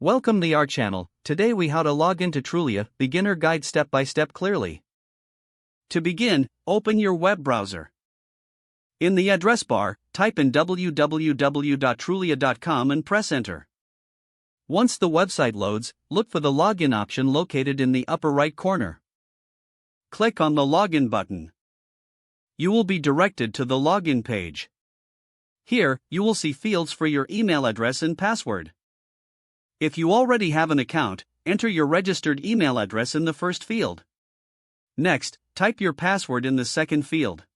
Welcome to our channel. Today we how to log into Trulia, beginner guide step by step clearly. To begin, open your web browser. In the address bar, type in www.trulia.com and press enter. Once the website loads, look for the login option located in the upper right corner. Click on the login button. You will be directed to the login page. Here, you will see fields for your email address and password. If you already have an account, enter your registered email address in the first field. Next, type your password in the second field.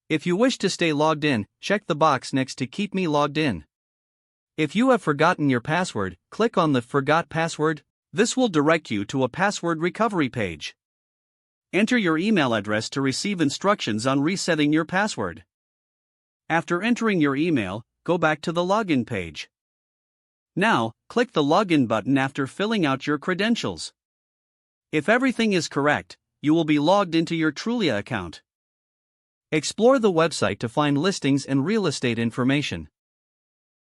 If you wish to stay logged in, check the box next to Keep Me Logged In. If you have forgotten your password, click on the Forgot Password. This will direct you to a password recovery page. Enter your email address to receive instructions on resetting your password. After entering your email, go back to the login page. Now, click the login button after filling out your credentials. If everything is correct, you will be logged into your Trulia account. Explore the website to find listings and real estate information.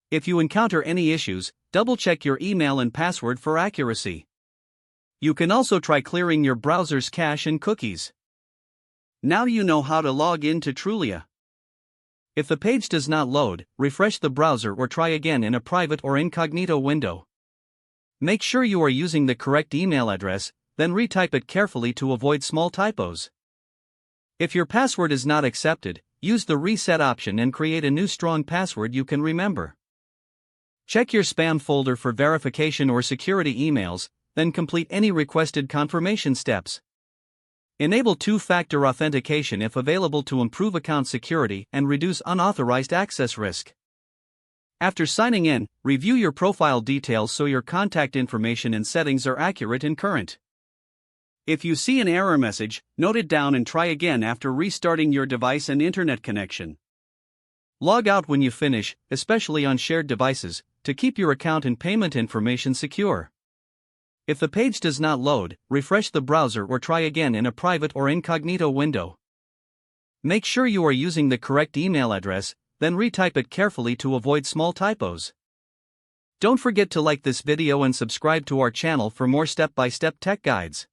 If you encounter any issues, double-check your email and password for accuracy. You can also try clearing your browser's cache and cookies. Now you know how to log in to Trulia. If the page does not load, refresh the browser or try again in a private or incognito window. Make sure you are using the correct email address, then retype it carefully to avoid small typos. If your password is not accepted, use the reset option and create a new strong password you can remember. Check your spam folder for verification or security emails, then complete any requested confirmation steps. Enable two-factor authentication if available to improve account security and reduce unauthorized access risk. After signing in, review your profile details so your contact information and settings are accurate and current. If you see an error message, note it down and try again after restarting your device and internet connection. Log out when you finish, especially on shared devices, to keep your account and payment information secure. If the page does not load, refresh the browser or try again in a private or incognito window. Make sure you are using the correct email address, then retype it carefully to avoid small typos. Don't forget to like this video and subscribe to our channel for more step-by-step tech guides.